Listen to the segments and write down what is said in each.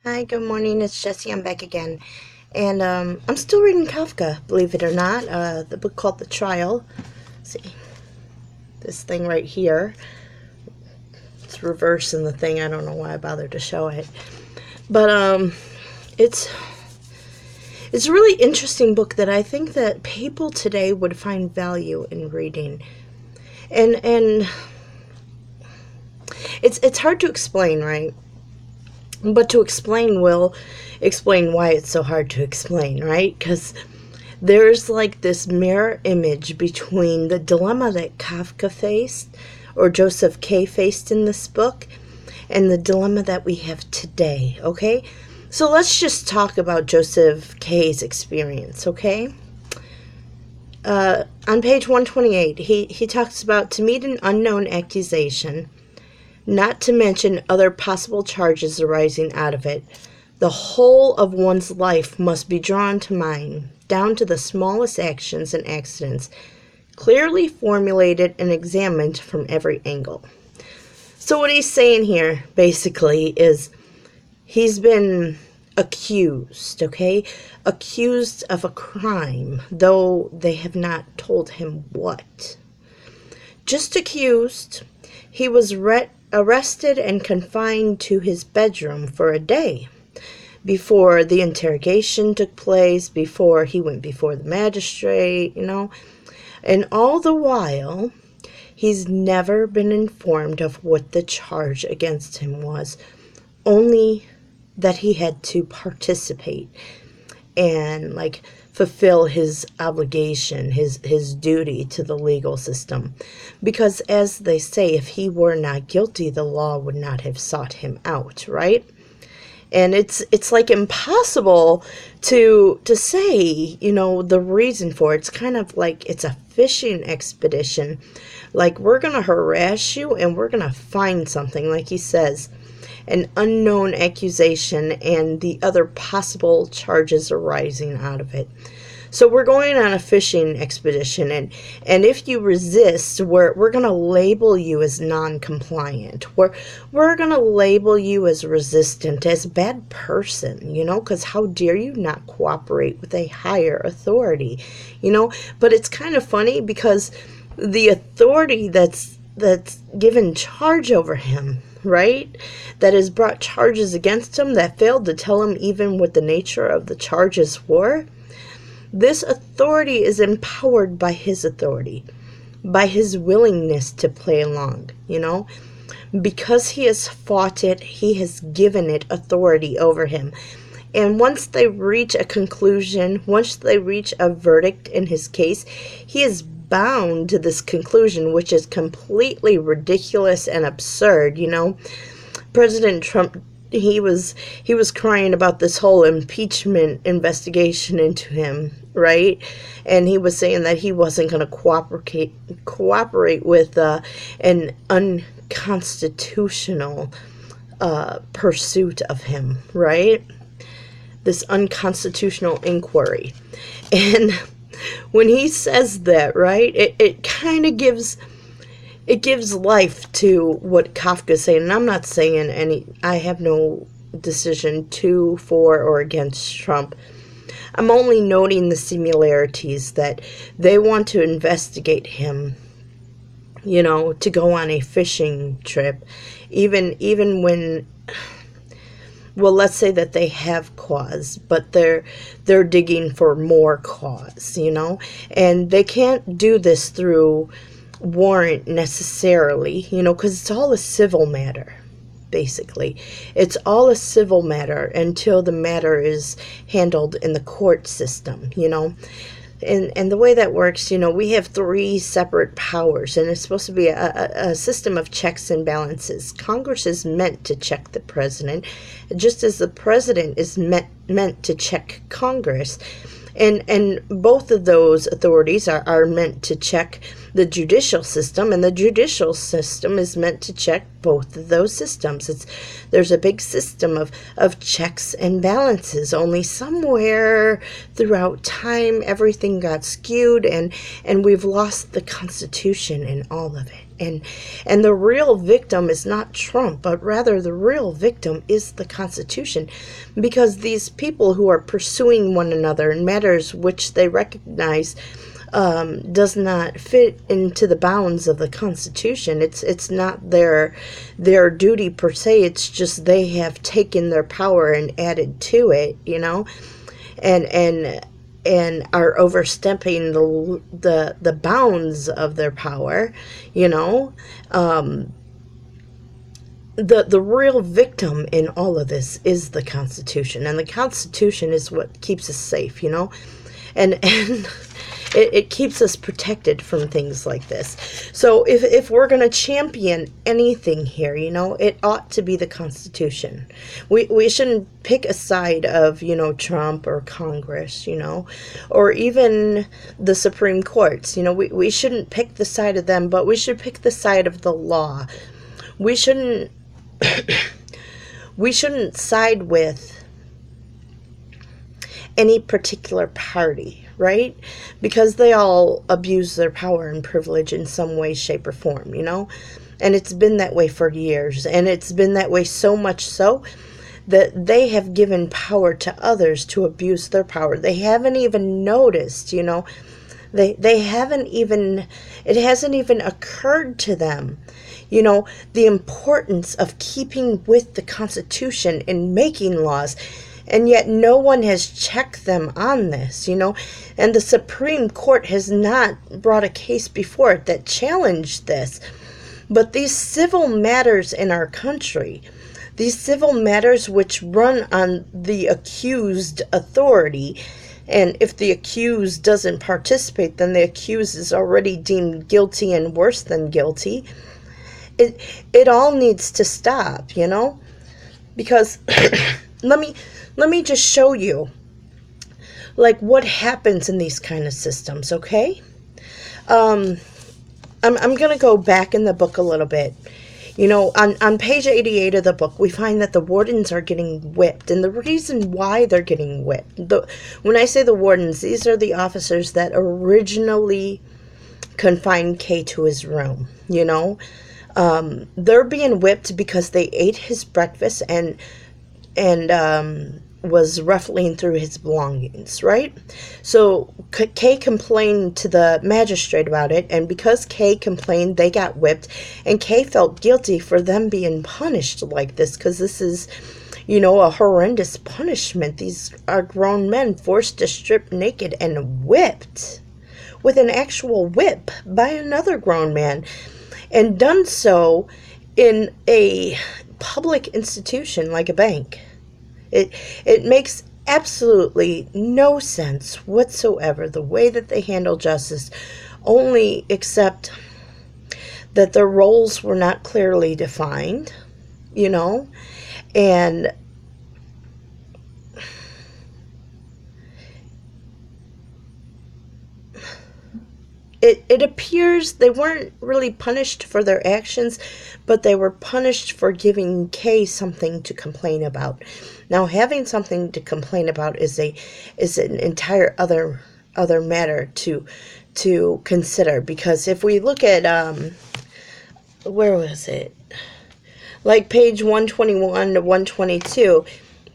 Hi, good morning. It's Jessie. I'm back again. And I'm still reading Kafka, believe it or not. The book called The Trial. Let's see, this thing right here. It's reverse in the thing. I don't know why I bothered to show it. But it's it's a really interesting book that I think that people today would find value in reading. And it's hard to explain, right? But to explain will explain why it's so hard to explain, right? Because there's like this mirror image between the dilemma that Kafka faced, or Joseph K. faced in this book, and the dilemma that we have today, okay? So let's just talk about Joseph K.'s experience, okay? On page 128, he talks about to meet an unknown accusation, not to mention other possible charges arising out of it. The whole of one's life must be drawn to mind, down to the smallest actions and accidents, clearly formulated and examined from every angle. So what he's saying here, basically, is he's been accused, okay? Accused of a crime, though they have not told him what. Just accused. He was arrested and confined to his bedroom for a day before the interrogation took place, before he went before the magistrate, And all the while, he's never been informed of what the charge against him was, only that he had to participate and fulfill his obligation, his duty to the legal system. Because as they say, if he were not guilty, the law would not have sought him out, right? And it's like impossible to say, the reason for it. It's kind of like it's a fishing expedition. Like, we're going to harass you and we're going to find something, like he says, an unknown accusation and the other possible charges arising out of it. So we're going on a fishing expedition, and if you resist, we're going to label you as non-compliant. We're going to label you as resistant, as a bad person, because how dare you not cooperate with a higher authority, But it's kind of funny because the authority that's given charge over him, right, that has brought charges against him, that failed to tell him even what the nature of the charges were, this authority is empowered by his authority, by his willingness to play along, Because he has fought it, he has given it authority over him. And once they reach a conclusion, once they reach a verdict in his case, he is bound to this conclusion, which is completely ridiculous and absurd, President Trump, he was crying about this whole impeachment investigation into him, right? And he was saying that he wasn't going to cooperate with an unconstitutional pursuit of him, right? This unconstitutional inquiry. And when he says that, right, it kind of gives life to what Kafka's saying. And I'm not saying I have no decision to, for, or against Trump. I'm only noting the similarities, that they want to investigate him, to go on a fishing trip, even when, well, let's say that they have cause, but they're digging for more cause, and they can't do this through warrant necessarily, because it's all a civil matter. Basically, it's all a civil matter until the matter is handled in the court system, And the way that works, we have three separate powers, and it's supposed to be a system of checks and balances. Congress is meant to check the president, just as the president is meant to check Congress. And both of those authorities are meant to check the judicial system, and the judicial system is meant to check both of those systems. There's a big system of checks and balances, only somewhere throughout time everything got skewed, and we've lost the Constitution in all of it. And the real victim is not Trump, but rather the real victim is the Constitution, because these people who are pursuing one another in matters which they recognize does not fit into the bounds of the Constitution. It's not their duty per se. It's just they have taken their power and added to it, and are overstepping the bounds of their power, the real victim in all of this is the Constitution, and the Constitution is what keeps us safe, and it keeps us protected from things like this. So if we're going to champion anything here, it ought to be the Constitution. We shouldn't pick a side of, Trump or Congress, or even the Supreme Courts. We shouldn't pick the side of them, but we should pick the side of the law. We shouldn't we shouldn't side with any particular party, right? Because they all abuse their power and privilege in some way, shape, or form, And it's been that way for years. And it's been that way so much so that they have given power to others to abuse their power. They haven't even noticed, They haven't even, it hasn't even occurred to them, the importance of keeping with the Constitution in making laws. And yet no one has checked them on this, and the Supreme Court has not brought a case before it that challenged this. But these civil matters in our country, these civil matters which run on the accused authority, and if the accused doesn't participate, then the accused is already deemed guilty and worse than guilty. It all needs to stop, because let me just show you what happens in these kind of systems, okay? I'm going to go back in the book a little bit. On page 88 of the book, we find that the wardens are getting whipped. And the reason why they're getting whipped, when I say the wardens, these are the officers that originally confined Kay to his room, They're being whipped because they ate his breakfast and was ruffling through his belongings, right? So Kay complained to the magistrate about it, and because Kay complained, they got whipped, and Kay felt guilty for them being punished like this, because this is, a horrendous punishment. These are grown men forced to strip naked and whipped with an actual whip by another grown man, and done so in a public institution like a bank. It makes absolutely no sense whatsoever the way that they handle justice, only except that their roles were not clearly defined, and it appears they weren't really punished for their actions, but they were punished for giving Kay something to complain about. Now, having something to complain about is an entire other matter to consider, because if we look at where was it? Like page 121 to 122,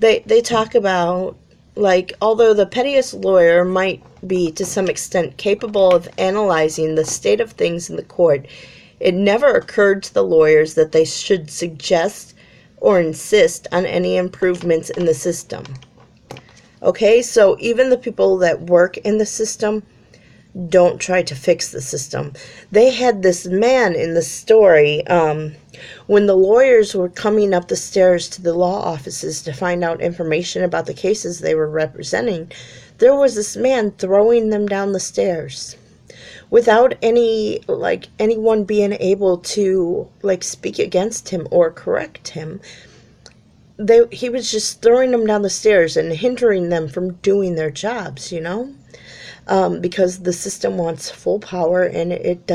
they talk about, although the pettiest lawyer might be to some extent capable of analyzing the state of things in the court, it never occurred to the lawyers that they should suggest or insist on any improvements in the system. Okay, so even the people that work in the system don't try to fix the system. They had this man in the story, when the lawyers were coming up the stairs to the law offices to find out information about the cases they were representing, there was this man throwing them down the stairs without anyone being able to speak against him or correct him. He was just throwing them down the stairs and hindering them from doing their jobs, because the system wants full power, and it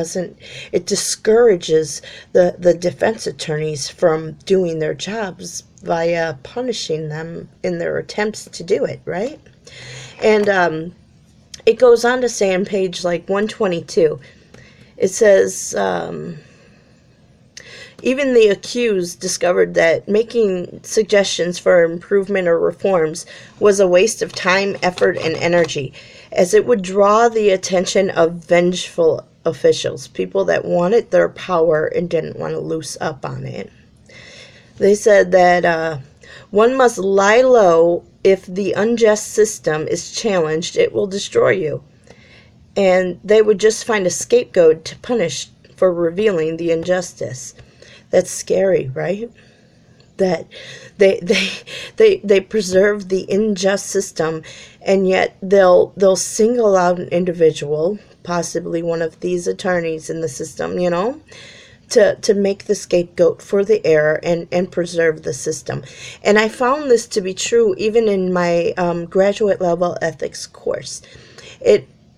discourages the defense attorneys from doing their jobs via punishing them in their attempts to do it, right? And it goes on to say on page 122, it says, Even the accused discovered that making suggestions for improvement or reforms was a waste of time, effort, and energy, as it would draw the attention of vengeful officials, people that wanted their power and didn't want to loose up on it. They said that one must lie low. If the unjust system is challenged, it will destroy you. And they would just find a scapegoat to punish for revealing the injustice. That's scary, right? That they preserve the unjust system, and yet they'll single out an individual, possibly one of these attorneys in the system, to make the scapegoat for the error and preserve the system. And I found this to be true even in my graduate level ethics course.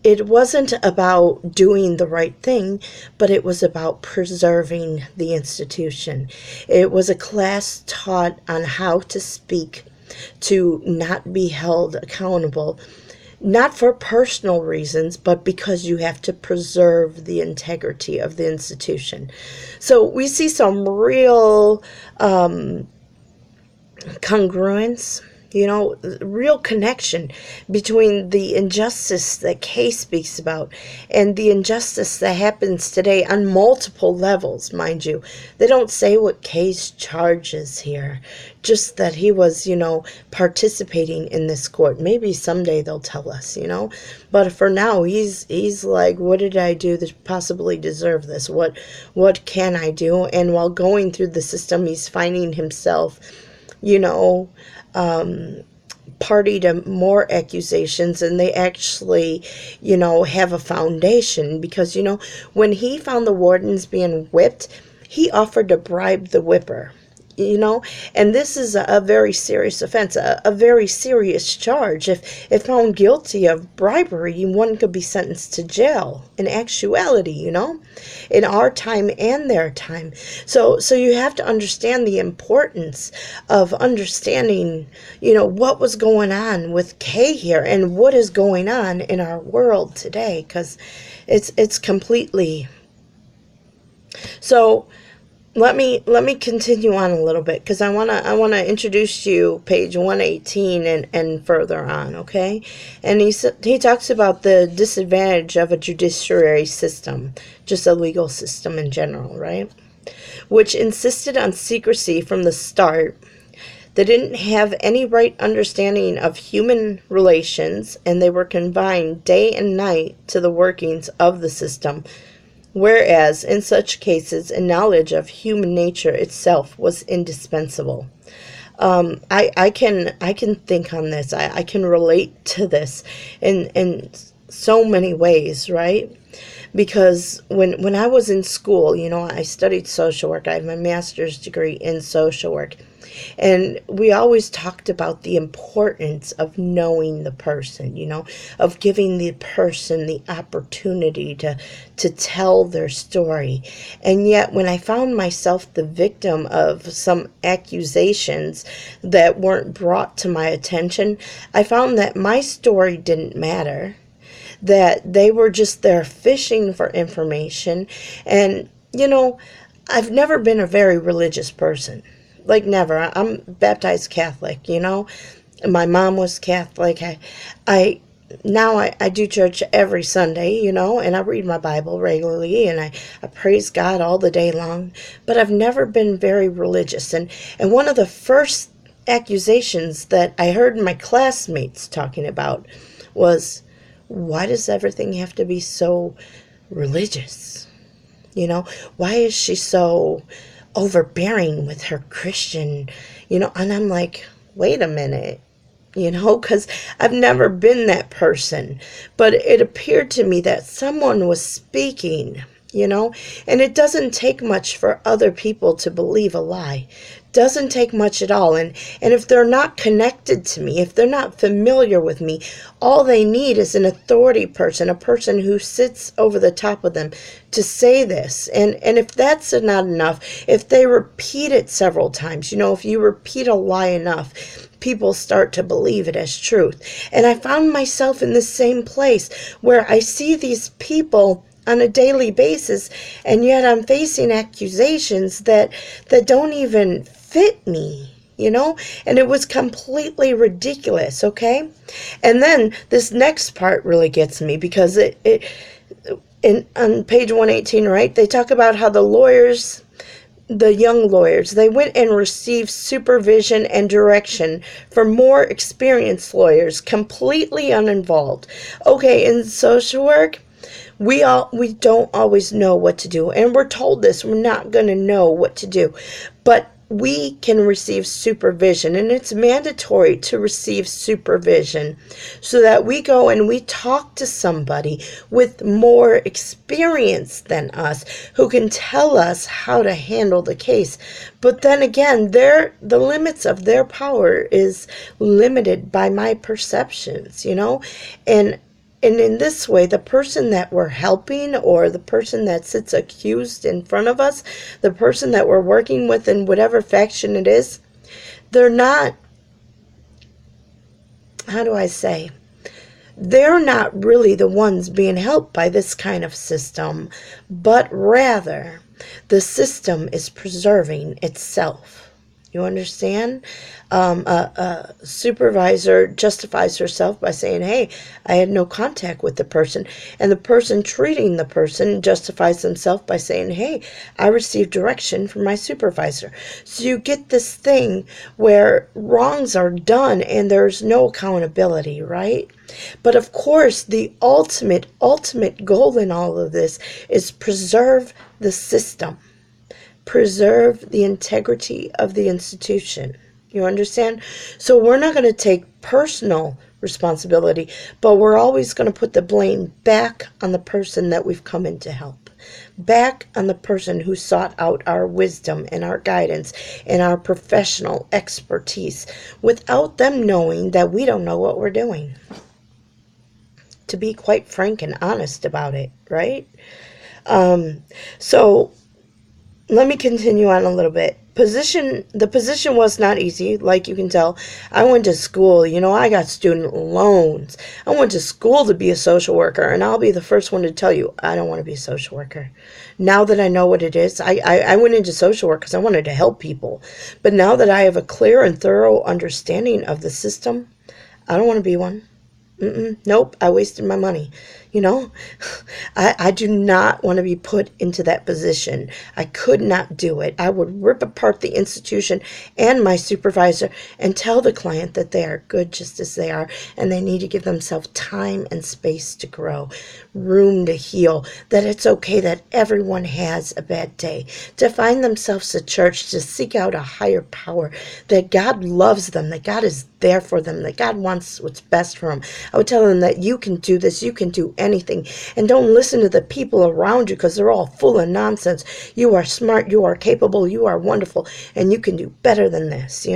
It wasn't about doing the right thing, but it was about preserving the institution. It was a class taught on how to speak, to not be held accountable, not for personal reasons, but because you have to preserve the integrity of the institution. So we see some real congruence, real connection between the injustice that Kay speaks about and the injustice that happens today on multiple levels, mind you. They don't say what Kay's charge is here, just that he was, participating in this court. Maybe someday they'll tell us, but for now he's like, what did I do to possibly deserve this? What can I do? And while going through the system, he's finding himself, party to more accusations, and they actually, have a foundation because, when he found the wardens being whipped, he offered to bribe the whipper. And this is a very serious offense, a very serious charge. If found guilty of bribery, one could be sentenced to jail in actuality, in our time and their time. So you have to understand the importance of understanding, what was going on with Kay here and what is going on in our world today, because it's completely. So let me continue on a little bit, because I wanna introduce you page 118 and further on, okay? And he talks about the disadvantage of a judiciary system, just a legal system in general, right? Which insisted on secrecy from the start. They didn't have any right understanding of human relations, and they were confined day and night to the workings of the system. Whereas, in such cases, a knowledge of human nature itself was indispensable. I can think on this. I can relate to this in so many ways, right? Because when I was in school, I studied social work. I have my master's degree in social work. And we always talked about the importance of knowing the person, of giving the person the opportunity to tell their story. And yet when I found myself the victim of some accusations that weren't brought to my attention, I found that my story didn't matter, that they were just there fishing for information. And, I've never been a very religious person. Like, never. I'm baptized Catholic, My mom was Catholic. I do church every Sunday, and I read my Bible regularly, and I praise God all the day long. But I've never been very religious. And one of the first accusations that I heard my classmates talking about was, why does everything have to be so religious? Why is she so overbearing with her Christian, and I'm like, wait a minute, because I've never been that person. But it appeared to me that someone was speaking, and it doesn't take much for other people to believe a lie. Doesn't take much at all. And if they're not connected to me, if they're not familiar with me, all they need is an authority person, a person who sits over the top of them to say this. And if that's not enough, if they repeat it several times, if you repeat a lie enough, people start to believe it as truth. And I found myself in the same place where I see these people on a daily basis, and yet I'm facing accusations that don't even fit me, you know? And it was completely ridiculous, okay? And then this next part really gets me, because on page 118, right, they talk about how the young lawyers, they went and received supervision and direction from more experienced lawyers, completely uninvolved. Okay, in social work, we don't always know what to do, and we're told this, we're not going to know what to do, but we can receive supervision, and it's mandatory to receive supervision so that we go and we talk to somebody with more experience than us who can tell us how to handle the case. But then again, the limits of their power is limited by my perceptions, you know? And in this way, the person that we're helping, or the person that sits accused in front of us, the person that we're working with in whatever faction it is, they're not, how do I say, they're not really the ones being helped by this kind of system, but rather the system is preserving itself. You understand? A supervisor justifies herself by saying, hey, I had no contact with the person. And the person treating the person justifies himself by saying, hey, I received direction from my supervisor. So you get this thing where wrongs are done and there's no accountability, right? But of course, the ultimate goal in all of this is preserve the system. Preserve the integrity of the institution. You understand? So we're not going to take personal responsibility, but we're always going to put the blame back on the person that we've come in to help. Back on the person who sought out our wisdom and our guidance and our professional expertise without them knowing that we don't know what we're doing. To be quite frank and honest about it, right? So let me continue on a little bit. The position was not easy, like you can tell. I went to school, I got student loans. I went to school to be a social worker, and I'll be the first one to tell you, I don't want to be a social worker. Now that I know what it is, I went into social work because I wanted to help people. But now that I have a clear and thorough understanding of the system, I don't want to be one. Nope, I wasted my money. I do not want to be put into that position. I could not do it. I would rip apart the institution and my supervisor and tell the client that they are good just as they are, and they need to give themselves time and space to grow, room to heal, that it's okay that everyone has a bad day, to find themselves a church, to seek out a higher power, that God loves them, that God is there for them, that God wants what's best for them. I would tell them that you can do this, you can do anything, and don't listen to the people around you because they're all full of nonsense. You are smart, you are capable, you are wonderful, and you can do better than this.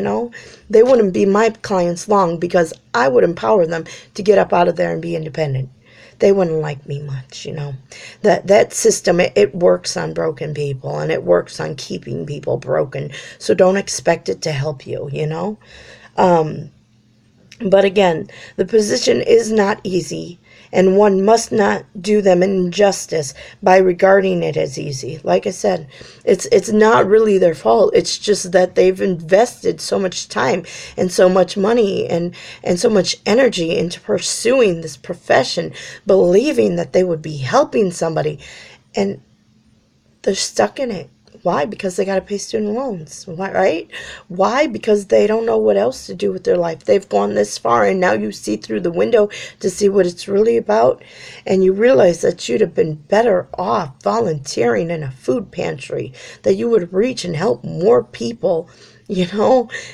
They wouldn't be my clients long because I would empower them to get up out of there and be independent. They wouldn't like me much. That system, it works on broken people, and it works on keeping people broken, so don't expect it to help you. But again, the position is not easy, and one must not do them injustice by regarding it as easy. Like I said, it's not really their fault. It's just that they've invested so much time and so much money and so much energy into pursuing this profession, believing that they would be helping somebody, and they're stuck in it. Why? Because they got to pay student loans. Why, right? Why? Because they don't know what else to do with their life. They've gone this far, and now you see through the window to see what it's really about, and you realize that you'd have been better off volunteering in a food pantry, that you would reach and help more people,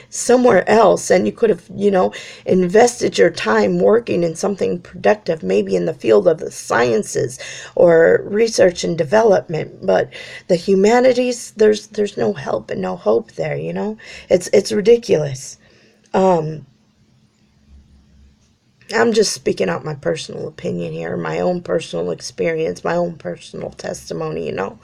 somewhere else, and you could have, invested your time working in something productive, maybe in the field of the sciences or research and development. But the humanities, there's no help and no hope there. It's ridiculous. I'm just speaking out my personal opinion here, my own personal experience, my own personal testimony. No,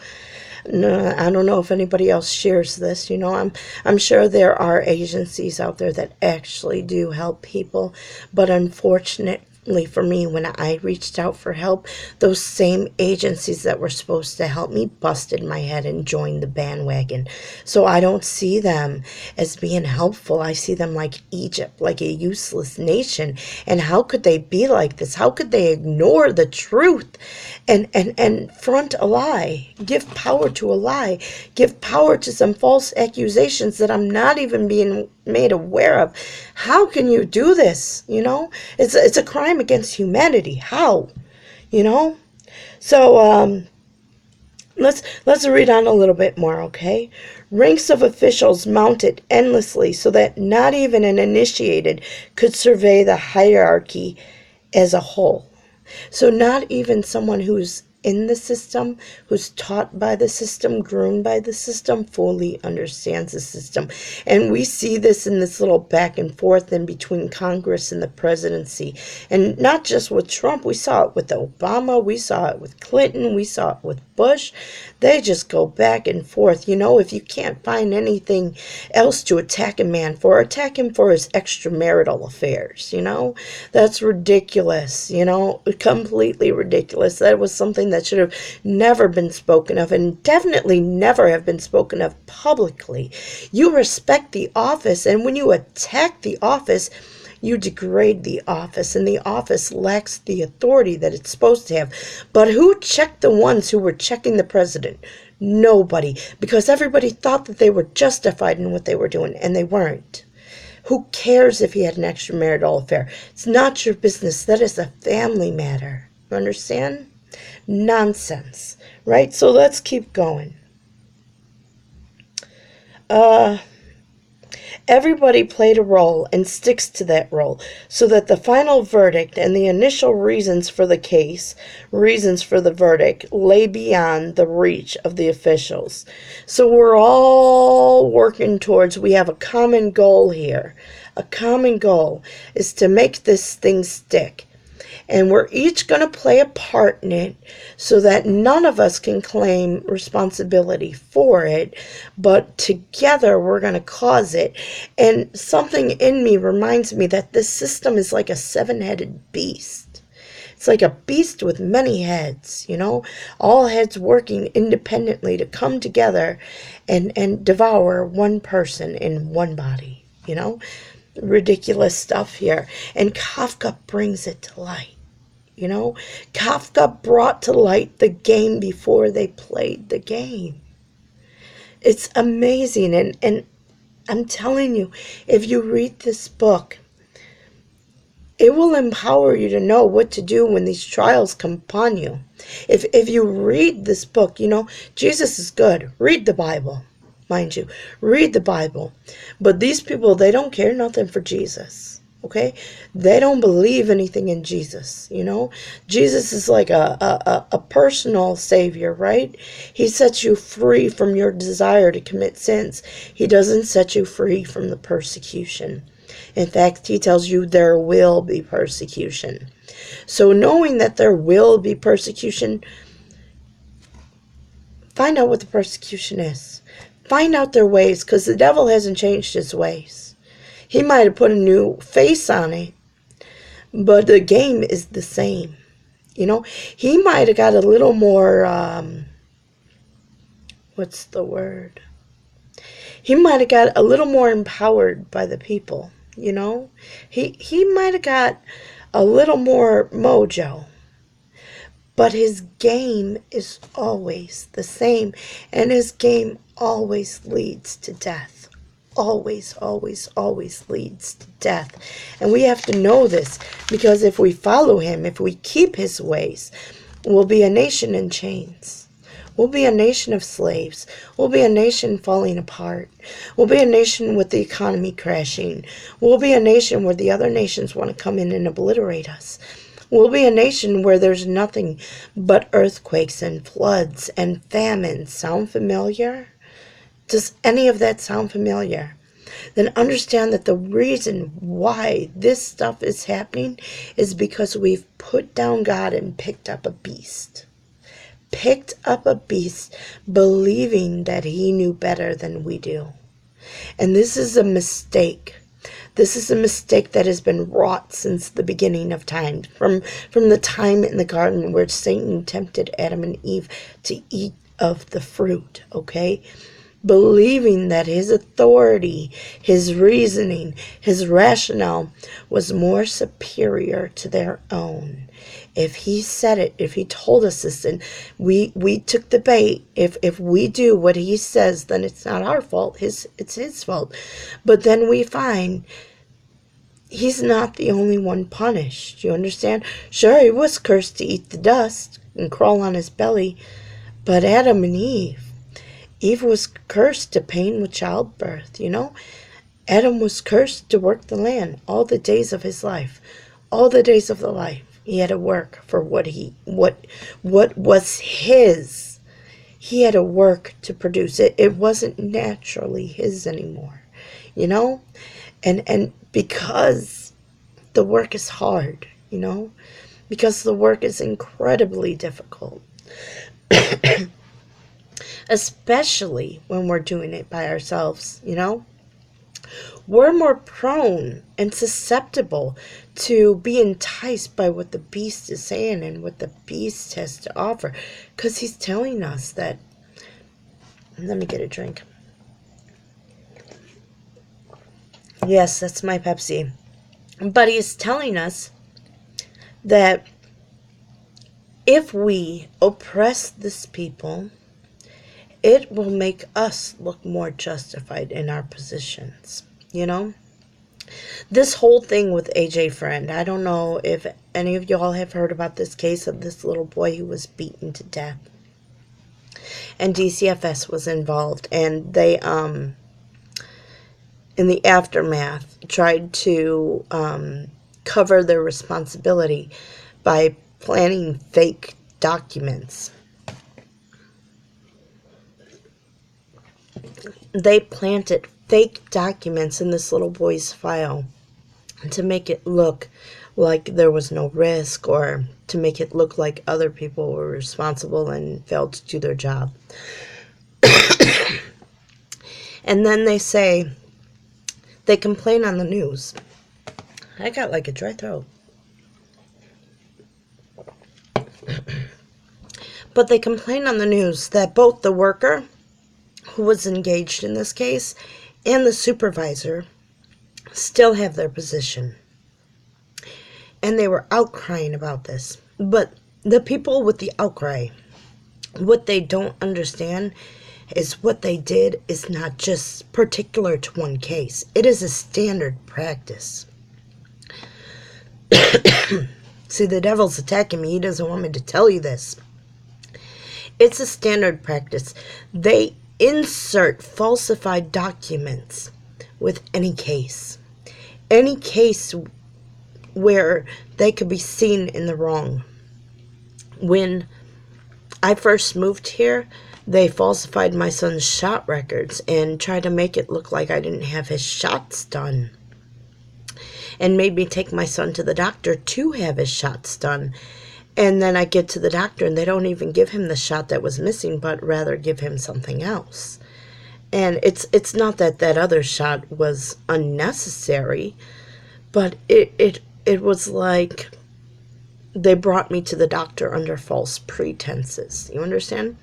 I don't know if anybody else shares this. I'm sure there are agencies out there that actually do help people, but unfortunately, Unfortunately for me, when I reached out for help, those same agencies that were supposed to help me busted my head and joined the bandwagon. So I don't see them as being helpful. I see them like Egypt, like a useless nation. And how could they be like this? How could they ignore the truth and front a lie, give power to a lie, give power to some false accusations that I'm not even being made aware of? How can you do this? It's a crime against humanity. How? you know so let's read on a little bit more. Okay. Ranks of officials mounted endlessly so that not even an initiated could survey the hierarchy as a whole. So not even someone who's in the system, who's taught by the system, groomed by the system, fully understands the system. And we see this in this little back and forth in between Congress and the presidency. And not just with Trump, we saw it with Obama, we saw it with Clinton, we saw it with Bush. They just go back and forth. If you can't find anything else to attack a man for, attack him for his extramarital affairs. That's ridiculous, completely ridiculous. That was something that should have never been spoken of, and definitely never have been spoken of publicly. You respect the office, and when you attack the office, you degrade the office, and the office lacks the authority that it's supposed to have. But who checked the ones who were checking the president? Nobody, because everybody thought that they were justified in what they were doing, and they weren't. Who cares if he had an extramarital affair? It's not your business. That is a family matter. You understand? Nonsense, right? So let's keep going. Everybody played a role and sticks to that role, so that the final verdict and the initial reasons for the case, reasons for the verdict, lay beyond the reach of the officials. So we're all working towards, we have a common goal here. A common goal is to make this thing stick. And we're each going to play a part in it so that none of us can claim responsibility for it, but together we're going to cause it. And something in me reminds me that this system is like a seven-headed beast. It's like a beast with many heads, all heads working independently to come together and devour one person in one body, Ridiculous stuff here. And Kafka brings it to light. Kafka brought to light the game before they played the game. It's amazing. And I'm telling you, if you read this book, it will empower you to know what to do when these trials come upon you. If you read this book, Jesus is good. Read the Bible, mind you. Read the Bible. But these people, they don't care nothing for Jesus. Okay, they don't believe anything in Jesus. Jesus is like a personal savior, right? He sets you free from your desire to commit sins. He doesn't set you free from the persecution. In fact, he tells you there will be persecution. So knowing that there will be persecution, find out what the persecution is. Find out their ways, because the devil hasn't changed his ways. He might have put a new face on it, but the game is the same. He might have got a little more, what's the word? He might have got a little more empowered by the people, He might have got a little more mojo. But his game is always the same, and his game always leads to death. Always, always, always leads to death. And we have to know this, because if we follow him, if we keep his ways, we'll be a nation in chains. We'll be a nation of slaves. We'll be a nation falling apart. We'll be a nation with the economy crashing. We'll be a nation where the other nations want to come in and obliterate us. We'll be a nation where there's nothing but earthquakes and floods and famines. Sound familiar? Does any of that sound familiar? Then understand that the reason why this stuff is happening is because we've put down God and picked up a beast. Picked up a beast, believing that he knew better than we do. And this is a mistake. This is a mistake that has been wrought since the beginning of time, from the time in the garden where Satan tempted Adam and Eve to eat of the fruit, okay? Believing that his authority, his reasoning, his rationale was more superior to their own. If he said it, if he told us this, and we took the bait, if we do what he says, then it's not our fault, it's his fault. But then we find he's not the only one punished. You understand? Sure, he was cursed to eat the dust and crawl on his belly, but Adam and Eve was cursed to pain with childbirth, you know? Adam was cursed to work the land all the days of his life. All the days of the life. He had to work for what was his. He had to work to produce it. It wasn't naturally his anymore, you know? And because the work is hard, you know? Because the work is incredibly difficult. Especially when we're doing it by ourselves, you know? We're more prone and susceptible to be enticed by what the beast is saying and what the beast has to offer. Because he's telling us that... Let me get a drink. Yes, that's my Pepsi. But he's telling us that if we oppress this people, it will make us look more justified in our positions, you know? This whole thing with AJ Friend, I don't know if any of y'all have heard about this case of this little boy who was beaten to death. And DCFS was involved, and they, in the aftermath, tried to cover their responsibility by planting fake documents. They planted fake documents in this little boy's file to make it look like there was no risk, or to make it look like other people were responsible and failed to do their job. And then they say, they complain on the news. I got like a dry throat. But they complain on the news that both the worker who was engaged in this case and the supervisor still have their position. And they were outcrying about this. But the people with the outcry, what they don't understand is what they did is not just particular to one case. It is a standard practice. See, the devil's attacking me. He doesn't want me to tell you this. It's a standard practice. They insert falsified documents with any case. Any case where they could be seen in the wrong. When I first moved here, they falsified my son's shot records and tried to make it look like I didn't have his shots done. And made me take my son to the doctor to have his shots done. And then I get to the doctor and they don't even give him the shot that was missing, but rather give him something else. And it's not that that other shot was unnecessary, but it was like they brought me to the doctor under false pretenses. You understand?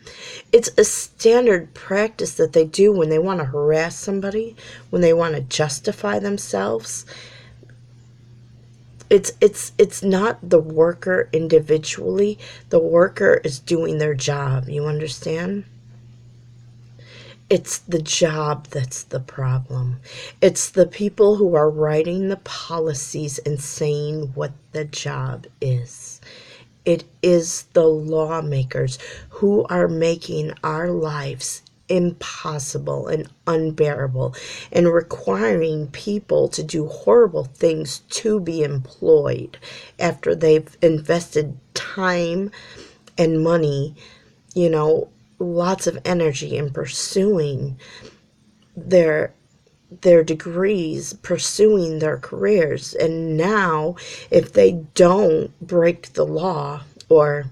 It's a standard practice that they do when they want to harass somebody, when they want to justify themselves. It's not the worker individually. The worker is doing their job. You understand? It's the job that's the problem. It's the people who are writing the policies and saying what the job is. It is the lawmakers who are making our lives impossible and unbearable and requiring people to do horrible things to be employed after they've invested time and money, you know, lots of energy in pursuing their degrees, pursuing their careers. And now if they don't break the law or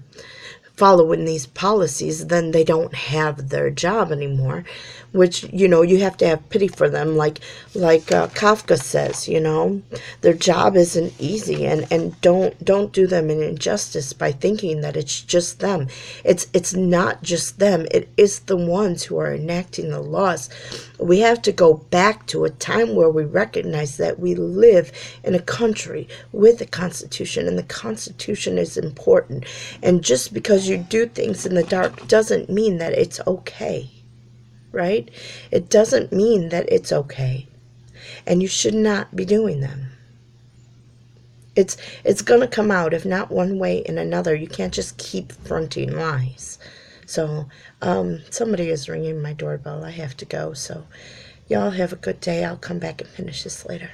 following these policies, then they don't have their job anymore. which, you have to have pity for them, like Kafka says. Their job isn't easy, and don't do them an injustice by thinking that it's just them. It's not just them. It is the ones who are enacting the laws. We have to go back to a time where we recognize that we live in a country with a constitution, and the constitution is important. And just because you do things in the dark doesn't mean that it's okay, right? It doesn't mean that it's okay. And you should not be doing them. It's going to come out, if not one way in another. You can't just keep fronting lies. So somebody is ringing my doorbell. I have to go. So y'all have a good day. I'll come back and finish this later.